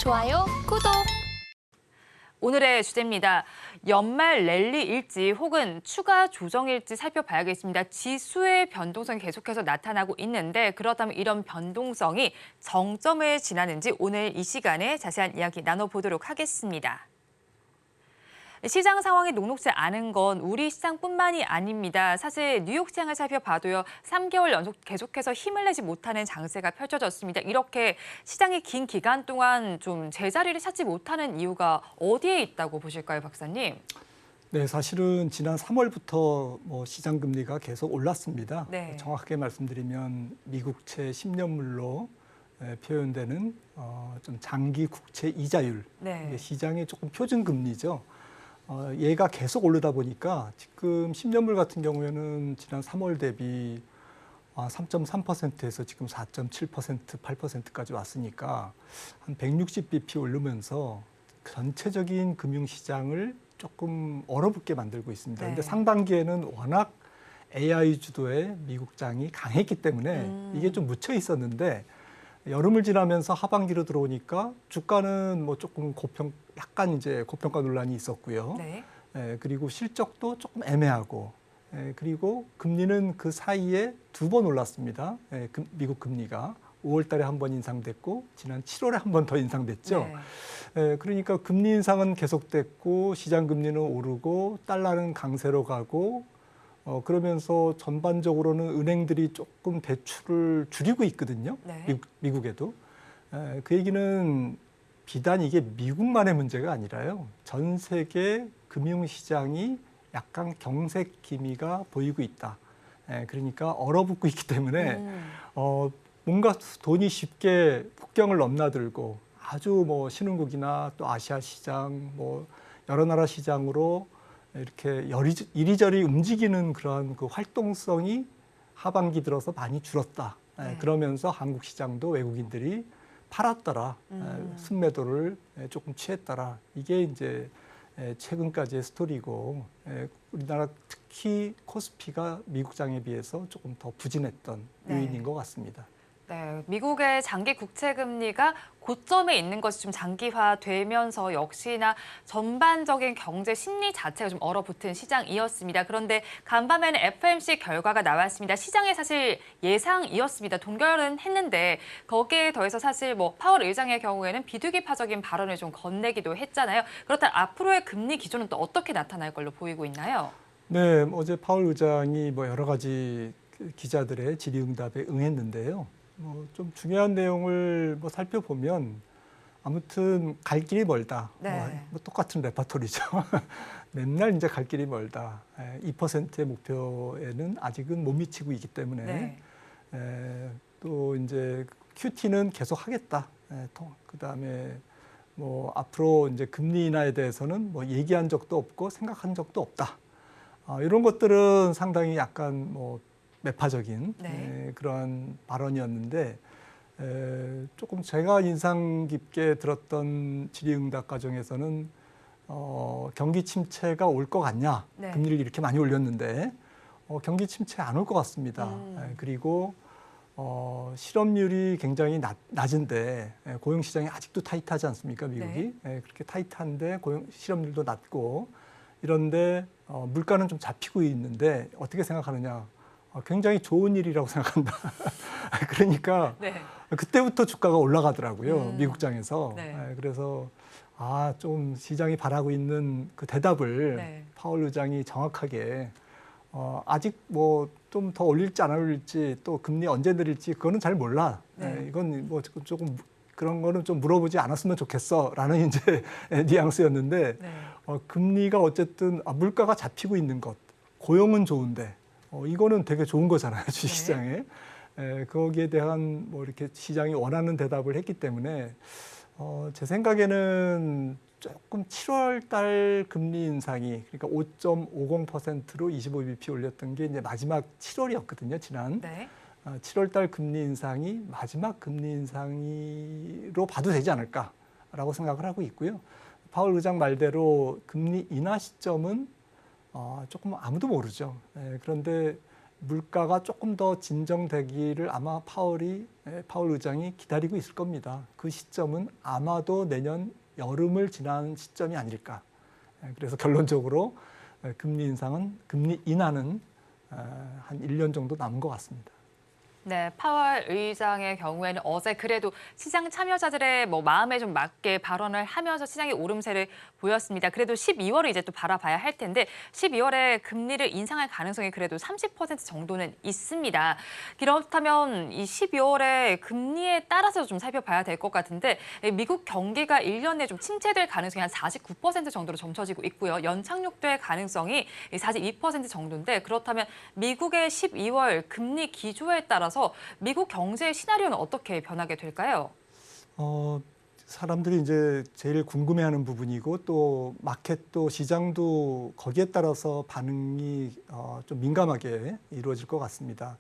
좋아요, 구독. 오늘의 주제입니다. 연말 랠리일지 혹은 추가 조정일지 살펴봐야겠습니다. 지수의 변동성이 계속해서 나타나고 있는데 그렇다면 이런 변동성이 정점을 지나는지 오늘 이 시간에 자세한 이야기 나눠보도록 하겠습니다. 시장 상황이 녹록지 않은 건 우리 시장뿐만이 아닙니다. 사실 뉴욕 시장을 살펴봐도요. 3개월 연속 계속해서 힘을 내지 못하는 장세가 펼쳐졌습니다. 이렇게 시장이 긴 기간 동안 좀 제자리를 찾지 못하는 이유가 어디에 있다고 보실까요, 박사님? 네, 사실은 지난 3월부터 시장 금리가 계속 올랐습니다. 네. 정확하게 말씀드리면 미국채 10년물로 표현되는 좀 장기 국채 이자율, 네. 이게 시장의 조금 표준 금리죠. 얘가 계속 오르다 보니까 지금 10년물 같은 경우에는 지난 3월 대비 3.3%에서 지금 4.7%, 8%까지 왔으니까 한 160bp 오르면서 전체적인 금융시장을 조금 얼어붙게 만들고 있습니다. 그런데 네. 상반기에는 워낙 AI 주도의 미국장이 강했기 때문에 이게 좀 묻혀 있었는데 여름을 지나면서 하반기로 들어오니까 주가는 조금 약간 이제 고평가 논란이 있었고요. 네. 그리고 실적도 조금 애매하고, 그리고 금리는 그 사이에 2번 올랐습니다. 미국 금리가 5월 달에 한 번 인상됐고 지난 7월에 한 번 더 인상됐죠. 네. 그러니까 금리 인상은 계속됐고 시장 금리는 오르고 달러는 강세로 가고 그러면서 전반적으로는 은행들이 조금 대출을 줄이고 있거든요. 네. 미국에도. 그 얘기는 비단 이게 미국만의 문제가 아니라요. 전 세계 금융시장이 약간 경색 기미가 보이고 있다. 그러니까 얼어붙고 있기 때문에 뭔가 돈이 쉽게 국경을 넘나들고 아주 신흥국이나 또 아시아 시장, 여러 나라 시장으로 이렇게 이리저리 움직이는 그런 그 활동성이 하반기 들어서 많이 줄었다. 네. 그러면서 한국 시장도 외국인들이 팔았더라. 순매도를 조금 취했더라. 이게 이제 최근까지의 스토리고 우리나라 특히 코스피가 미국장에 비해서 조금 더 부진했던 네. 요인인 것 같습니다. 네, 미국의 장기 국채 금리가 고점에 있는 것이 좀 장기화되면서 역시나 전반적인 경제 심리 자체가 좀 얼어붙은 시장이었습니다. 그런데 간밤에는 FOMC 결과가 나왔습니다. 시장의 사실 예상이었습니다. 동결은 했는데 거기에 더해서 사실 파월 의장의 경우에는 비둘기파적인 발언을 좀 건네기도 했잖아요. 그렇다면 앞으로의 금리 기조는 또 어떻게 나타날 걸로 보이고 있나요? 네, 어제 파월 의장이 여러 가지 기자들의 질의응답에 응했는데요. 좀 중요한 내용을 살펴보면 아무튼 갈 길이 멀다. 네. 똑같은 레파토리죠. 맨날 이제 갈 길이 멀다. 2%의 목표에는 아직은 못 미치고 있기 때문에 또 이제 QT는 계속 하겠다. 그다음에 앞으로 이제 금리 인하에 대해서는 얘기한 적도 없고 생각한 적도 없다. 이런 것들은 상당히 약간 매파적인 그런 발언이었는데 조금 제가 인상 깊게 들었던 질의응답 과정에서는 경기 침체가 올 것 같냐? 네. 금리를 이렇게 많이 올렸는데 경기 침체 안 올 것 같습니다. 그리고 실업률이 굉장히 낮은데 고용시장이 아직도 타이트하지 않습니까? 미국이. 그렇게 타이트한데 실업률도 낮고 이런데 물가는 좀 잡히고 있는데 어떻게 생각하느냐? 굉장히 좋은 일이라고 생각한다. 그러니까 그때부터 주가가 올라가더라고요. 미국장에서. 그래서 좀 시장이 바라고 있는 그 대답을 파월 의장이 정확하게 아직 좀 더 올릴지 안 올릴지 또 금리 언제 내릴지 그거는 잘 몰라. 이건 조금 그런 거는 좀 물어보지 않았으면 좋겠어라는 이제 뉘앙스였는데 금리가 어쨌든 물가가 잡히고 있는 것, 고용은 좋은데 이거는 되게 좋은 거잖아요, 주식시장에. 거기에 대한 이렇게 시장이 원하는 대답을 했기 때문에 제 생각에는 조금 7월 달 금리 인상이 그러니까 5.50%로 25bp 올렸던 게 이제 마지막 7월이었거든요, 지난. 7월 달 금리 인상이 마지막 금리 인상으로 봐도 되지 않을까라고 생각을 하고 있고요. 파월 의장 말대로 금리 인하 시점은 조금 아무도 모르죠. 그런데 물가가 조금 더 진정되기를 아마 파월 의장이 기다리고 있을 겁니다. 그 시점은 아마도 내년 여름을 지나는 시점이 아닐까. 그래서 결론적으로 금리 인하는 한 1년 정도 남은 것 같습니다. 네, 파월 의장의 경우에는 어제 그래도 시장 참여자들의 마음에 좀 맞게 발언을 하면서 시장의 오름세를 보였습니다. 그래도 12월을 이제 또 바라봐야 할 텐데 12월에 금리를 인상할 가능성이 그래도 30% 정도는 있습니다. 그렇다면 이 12월에 금리에 따라서 좀 살펴봐야 될 것 같은데 미국 경기가 1년 내에 좀 침체될 가능성이 한 49% 정도로 점쳐지고 있고요. 연착륙될 가능성이 42% 정도인데 그렇다면 미국의 12월 금리 기조에 따라서 미국 경제 시나리오는 어떻게 변하게 될까요? 사람들이 이제 제일 궁금해하는 부분이고 또 마켓도 시장도 거기에 따라서 반응이 좀 민감하게 이루어질 것 같습니다.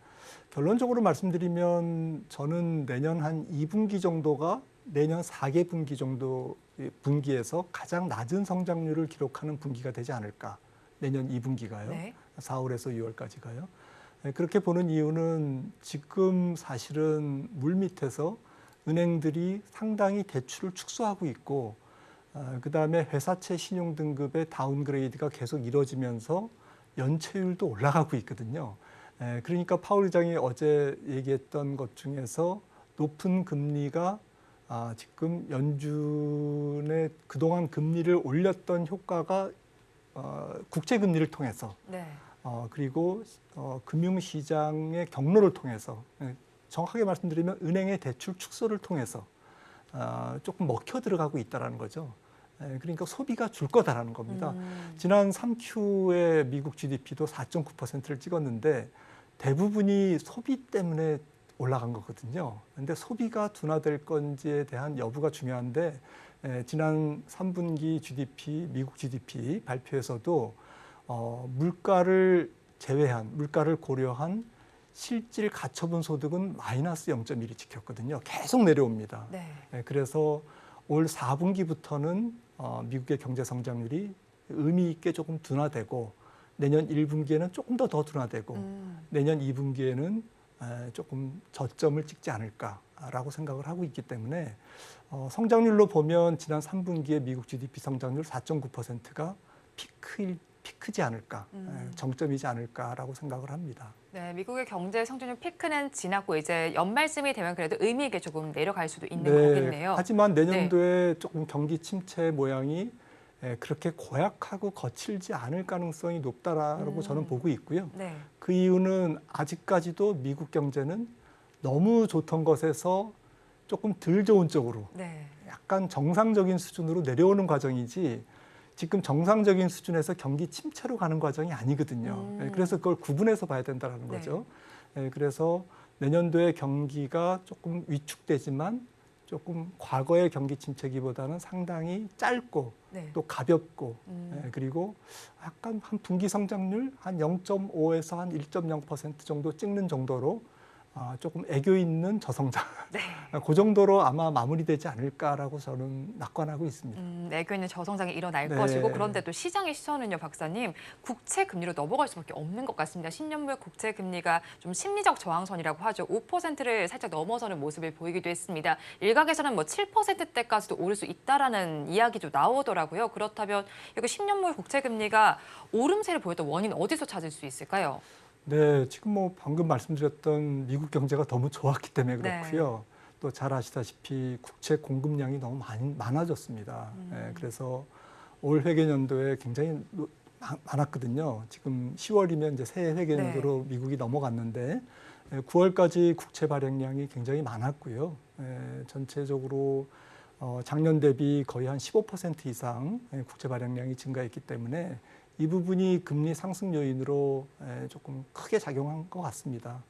결론적으로 말씀드리면 저는 내년 한 2분기 정도가 내년 4개분기 정도 분기에서 가장 낮은 성장률을 기록하는 분기가 되지 않을까. 내년 2분기가요. 네. 4월에서 6월까지가요. 그렇게 보는 이유는 지금 사실은 물밑에서 은행들이 상당히 대출을 축소하고 있고 그다음에 회사채 신용등급의 다운그레이드가 계속 이루어지면서 연체율도 올라가고 있거든요. 그러니까 파월 의장이 어제 얘기했던 것 중에서 높은 금리가 지금 연준의 그동안 금리를 올렸던 효과가 국채 금리를 통해서 네. 그리고 금융시장의 경로를 통해서 정확하게 말씀드리면 은행의 대출 축소를 통해서 조금 먹혀 들어가고 있다는 거죠. 그러니까 소비가 줄 거다라는 겁니다. 지난 3Q의 미국 GDP도 4.9%를 찍었는데 대부분이 소비 때문에 올라간 거거든요. 그런데 소비가 둔화될 건지에 대한 여부가 중요한데 지난 3분기 GDP, 미국 GDP 발표에서도 물가를 고려한 실질 가처분 소득은 마이너스 0.1이 찍혔거든요. 계속 내려옵니다. 네. 그래서 올 4분기부터는 미국의 경제 성장률이 의미 있게 조금 둔화되고 내년 1분기에는 조금 더 둔화되고 내년 2분기에는 조금 저점을 찍지 않을까라고 생각을 하고 있기 때문에 성장률로 보면 지난 3분기에 미국 GDP 성장률 4.9%가 피크지 않을까, 정점이지 않을까라고 생각을 합니다. 네, 미국의 경제 성장률 피크는 지났고 이제 연말쯤이 되면 그래도 의미 있게 조금 내려갈 수도 있는 거겠네요. 하지만 내년도에 조금 경기 침체 모양이 그렇게 고약하고 거칠지 않을 가능성이 높다라고 저는 보고 있고요. 네. 그 이유는 아직까지도 미국 경제는 너무 좋던 것에서 조금 덜 좋은 쪽으로 네. 약간 정상적인 수준으로 내려오는 과정이지 지금 정상적인 수준에서 경기 침체로 가는 과정이 아니거든요. 그래서 그걸 구분해서 봐야 된다는 거죠. 그래서 내년도에 경기가 조금 위축되지만 조금 과거의 경기 침체기보다는 상당히 짧고 또 가볍고 그리고 약간 한 분기 성장률 한 0.5에서 한 1.0% 정도 찍는 정도로 조금 애교 있는 저성장. 네. 그 정도로 아마 마무리되지 않을까라고 저는 낙관하고 있습니다. 애교 있는 저성장이 일어날 네. 것이고 그런데 또 시장의 시선은요, 박사님. 국채 금리로 넘어갈 수밖에 없는 것 같습니다. 10년물 국채 금리가 좀 심리적 저항선이라고 하죠. 5%를 살짝 넘어서는 모습을 보이기도 했습니다. 일각에서는 7%대까지도 오를 수 있다라는 이야기도 나오더라고요. 그렇다면 이거 10년물 국채 금리가 오름세를 보였던 원인 어디서 찾을 수 있을까요? 네, 지금 방금 말씀드렸던 미국 경제가 너무 좋았기 때문에 그렇고요. 또 잘 아시다시피 국채 공급량이 너무 많아졌습니다. 그래서 올 회계연도에 굉장히 많았거든요. 지금 10월이면 이제 새 회계연도로 미국이 넘어갔는데 9월까지 국채 발행량이 굉장히 많았고요. 전체적으로 작년 대비 거의 한 15% 이상 국채 발행량이 증가했기 때문에 이 부분이 금리 상승 요인으로 조금 크게 작용한 것 같습니다.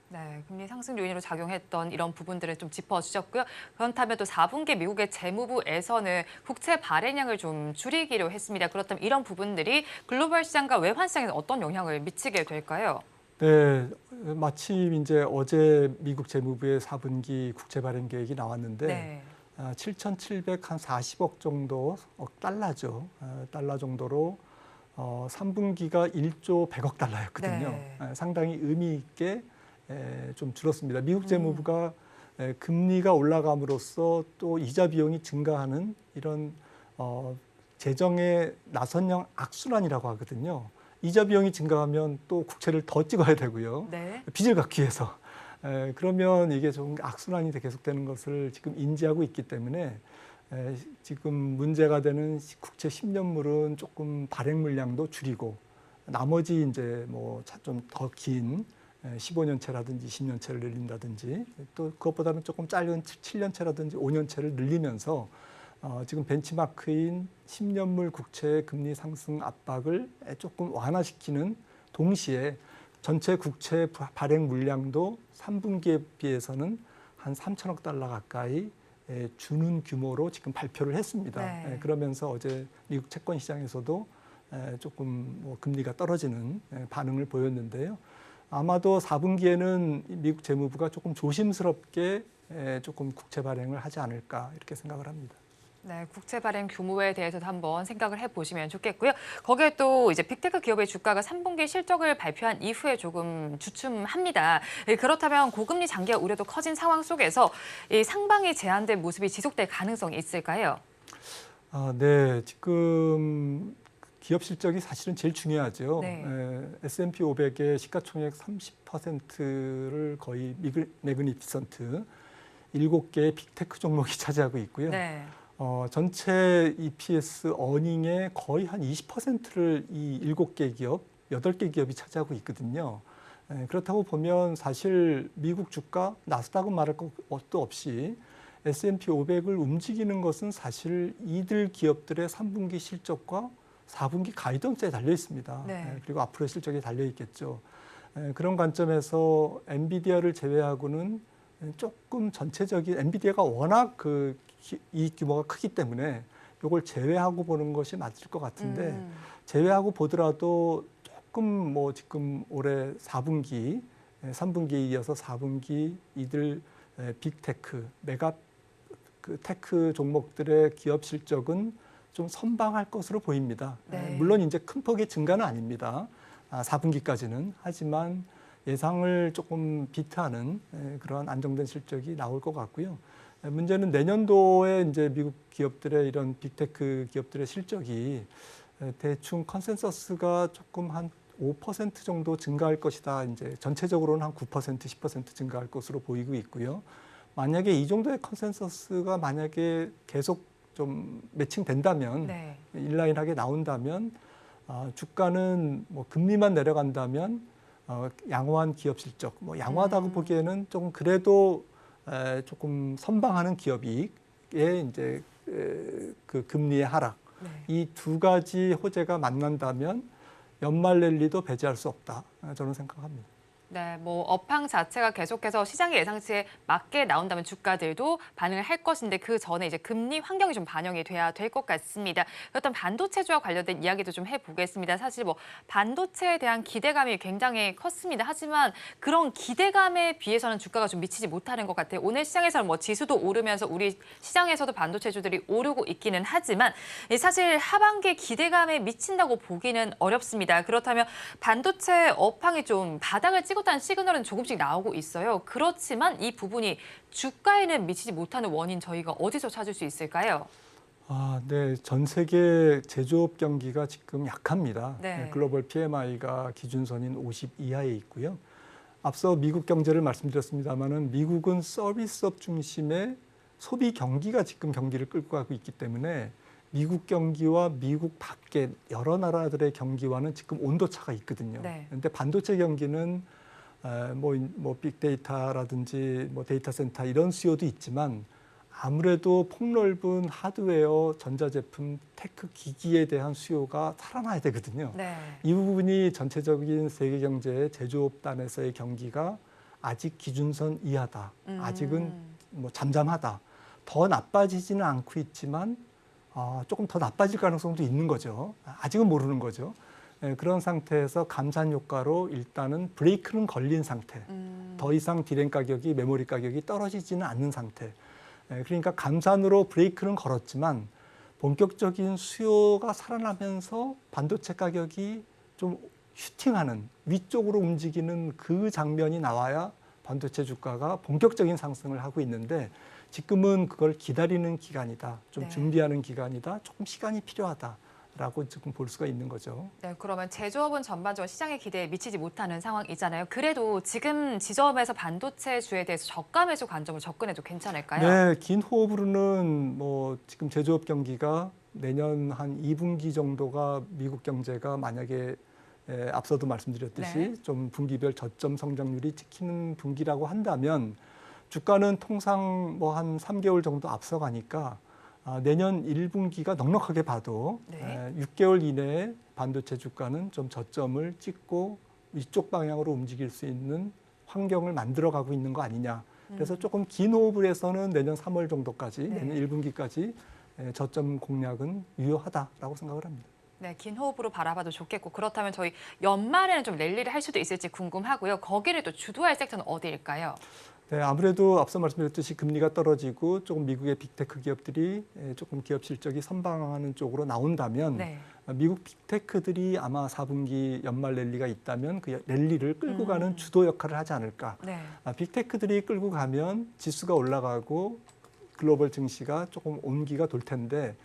네, 금리 상승 요인으로 작용했던 이런 부분들을 좀 짚어주셨고요. 그렇다면 또 4분기 미국의 재무부에서는 국채 발행량을 좀 줄이기로 했습니다. 그렇다면 이런 부분들이 글로벌 시장과 외환 시장에 어떤 영향을 미치게 될까요? 네, 마침 이제 어제 미국 재무부의 4분기 국채 발행 계획이 나왔는데 7,740억 정도 달러죠. 달러 정도로 3분기가 1조 100억 달러였거든요. 네. 상당히 의미 있게 좀 줄었습니다. 미국 재무부가 금리가 올라감으로써 또 이자 비용이 증가하는 이런 재정의 나선형 악순환이라고 하거든요. 이자 비용이 증가하면 또 국채를 더 찍어야 되고요. 네. 빚을 갚기 위해서. 그러면 이게 좀 악순환이 계속되는 것을 지금 인지하고 있기 때문에 지금 문제가 되는 국채 10년물은 조금 발행 물량도 줄이고 나머지 이제 뭐 좀 더 긴 15년채라든지 20년채를 늘린다든지 또 그것보다는 조금 짧은 7년채라든지 5년채를 늘리면서 지금 벤치마크인 10년물 국채의 금리 상승 압박을 조금 완화시키는 동시에 전체 국채 발행 물량도 3분기에 비해서는 한 3천억 달러 가까이 주는 규모로 지금 발표를 했습니다. 네. 그러면서 어제 미국 채권 시장에서도 조금 뭐 금리가 떨어지는 반응을 보였는데요. 아마도 4분기에는 미국 재무부가 조금 조심스럽게 조금 국채 발행을 하지 않을까 이렇게 생각을 합니다. 네, 국채 발행 규모에 대해서도 한번 생각을 해보시면 좋겠고요. 거기에 또 이제 빅테크 기업의 주가가 3분기 실적을 발표한 이후에 조금 주춤합니다. 그렇다면 고금리 장기화 우려도 커진 상황 속에서 이 상방이 제한된 모습이 지속될 가능성이 있을까요? 네, 지금 기업 실적이 사실은 제일 중요하죠. 네. S&P 500의 시가총액 30%를 거의 매그니피선트 7개의 빅테크 종목이 차지하고 있고요. 네. 전체 EPS 어닝의 거의 한 20%를 이 7개 기업, 8개 기업이 차지하고 있거든요. 그렇다고 보면 사실 미국 주가, 나스닥은 말할 것도 없이 S&P 500을 움직이는 것은 사실 이들 기업들의 3분기 실적과 4분기 가이던스에 달려 있습니다. 네. 그리고 앞으로의 실적에 달려 있겠죠. 그런 관점에서 엔비디아를 제외하고는 조금 전체적인 엔비디아가 워낙 그 이익 규모가 크기 때문에 이걸 제외하고 보는 것이 맞을 것 같은데 제외하고 보더라도 조금 뭐 지금 올해 4분기, 3분기에 이어서 4분기 이들 빅테크, 메가 그 테크 종목들의 기업 실적은 좀 선방할 것으로 보입니다. 네. 물론 이제 큰 폭의 증가는 아닙니다. 4분기까지는. 하지만 예상을 조금 비트하는 그러한 안정된 실적이 나올 것 같고요. 문제는 내년도에 이제 미국 기업들의 이런 빅테크 기업들의 실적이 대충 컨센서스가 조금 한 5% 정도 증가할 것이다. 이제 전체적으로는 한 9%, 10% 증가할 것으로 보이고 있고요. 만약에 이 정도의 컨센서스가 만약에 계속 좀 매칭된다면, 네. 인라인하게 나온다면 주가는 뭐 금리만 내려간다면 양호한 기업 실적, 뭐 양호하다고 보기에는 조금 그래도 조금 선방하는 기업이익에 이제 그 금리의 하락, 네. 이 두 가지 호재가 만난다면 연말 랠리도 배제할 수 없다. 저는 생각합니다. 네, 뭐 업황 자체가 계속해서 시장의 예상치에 맞게 나온다면 주가들도 반응을 할 것인데 그 전에 이제 금리 환경이 좀 반영이 돼야 될 것 같습니다. 그렇다면 반도체주와 관련된 이야기도 좀 해보겠습니다. 사실 뭐 반도체에 대한 기대감이 굉장히 컸습니다. 하지만 그런 기대감에 비해서는 주가가 좀 미치지 못하는 것 같아요. 오늘 시장에서는 뭐 지수도 오르면서 우리 시장에서도 반도체주들이 오르고 있기는 하지만 사실 하반기 기대감에 미친다고 보기는 어렵습니다. 그렇다면 반도체 업황이 좀 바닥을 찍었다는 시그널은 조금씩 나오고 있어요. 그렇지만 이 부분이 주가에는 미치지 못하는 원인 저희가 어디서 찾을 수 있을까요? 네. 전 세계 제조업 경기가 지금 약합니다. 네. 글로벌 PMI가 기준선인 50 이하에 있고요. 앞서 미국 경제를 말씀드렸습니다마는 미국은 서비스업 중심의 소비 경기가 지금 경기를 끌고 가고 있기 때문에 미국 경기와 미국 밖의 여러 나라들의 경기와는 지금 온도차가 있거든요. 네. 그런데 반도체 경기는 뭐 빅데이터라든지 뭐 데이터 센터 이런 수요도 있지만 아무래도 폭넓은 하드웨어, 전자제품, 테크 기기에 대한 수요가 살아나야 되거든요. 네. 이 부분이 전체적인 세계 경제의 제조업단에서의 경기가 아직 기준선 이하다. 아직은 뭐 잠잠하다. 더 나빠지지는 않고 있지만 조금 더 나빠질 가능성도 있는 거죠. 아직은 모르는 거죠. 그런 상태에서 감산 효과로 일단은 브레이크는 걸린 상태. 더 이상 디램 가격이, 메모리 가격이 떨어지지는 않는 상태. 그러니까 감산으로 브레이크는 걸었지만 본격적인 수요가 살아나면서 반도체 가격이 좀 슈팅하는 위쪽으로 움직이는 그 장면이 나와야 반도체 주가가 본격적인 상승을 하고 있는데 지금은 그걸 기다리는 기간이다. 좀 네. 준비하는 기간이다. 조금 시간이 필요하다라고 지금 볼 수가 있는 거죠. 네, 그러면 제조업은 전반적으로 시장의 기대에 미치지 못하는 상황이잖아요. 그래도 지금 지점에서 반도체주에 대해서 저가 매수 관점으로 접근해도 괜찮을까요? 네, 긴 호흡으로는 뭐 지금 제조업 경기가 내년 한 2분기 정도가 미국 경제가 만약에 앞서도 말씀드렸듯이 네. 좀 분기별 저점 성장률이 찍히는 분기라고 한다면 주가는 통상 뭐 한 3개월 정도 앞서가니까 내년 1분기가 넉넉하게 봐도 네. 6개월 이내에 반도체 주가는 좀 저점을 찍고 이쪽 방향으로 움직일 수 있는 환경을 만들어가고 있는 거 아니냐. 그래서 조금 긴 호흡을 해서는 내년 3월 정도까지, 네. 내년 1분기까지 저점 공략은 유효하다라고 생각을 합니다. 네, 긴 호흡으로 바라봐도 좋겠고 그렇다면 저희 연말에는 좀 랠리를 할 수도 있을지 궁금하고요. 거기를 또 주도할 섹터는 어디일까요? 네, 아무래도 앞서 말씀드렸듯이 금리가 떨어지고 조금 미국의 빅테크 기업들이 조금 기업 실적이 선방하는 쪽으로 나온다면 네. 미국 빅테크들이 아마 4분기 연말 랠리가 있다면 그 랠리를 끌고 가는 주도 역할을 하지 않을까. 네. 빅테크들이 끌고 가면 지수가 올라가고 글로벌 증시가 조금 온기가 돌 텐데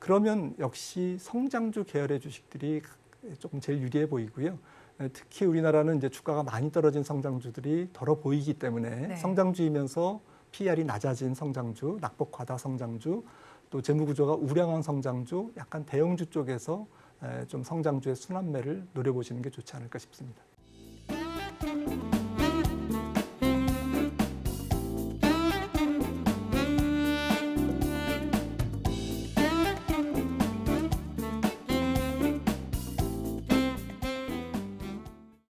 그러면 역시 성장주 계열의 주식들이 조금 제일 유리해 보이고요. 특히 우리나라는 이제 주가가 많이 떨어진 성장주들이 덜어 보이기 때문에 네. 성장주이면서 PER이 낮아진 성장주, 낙폭 과다 성장주, 또 재무 구조가 우량한 성장주, 약간 대형주 쪽에서 좀 성장주의 순환매를 노려보시는 게 좋지 않을까 싶습니다.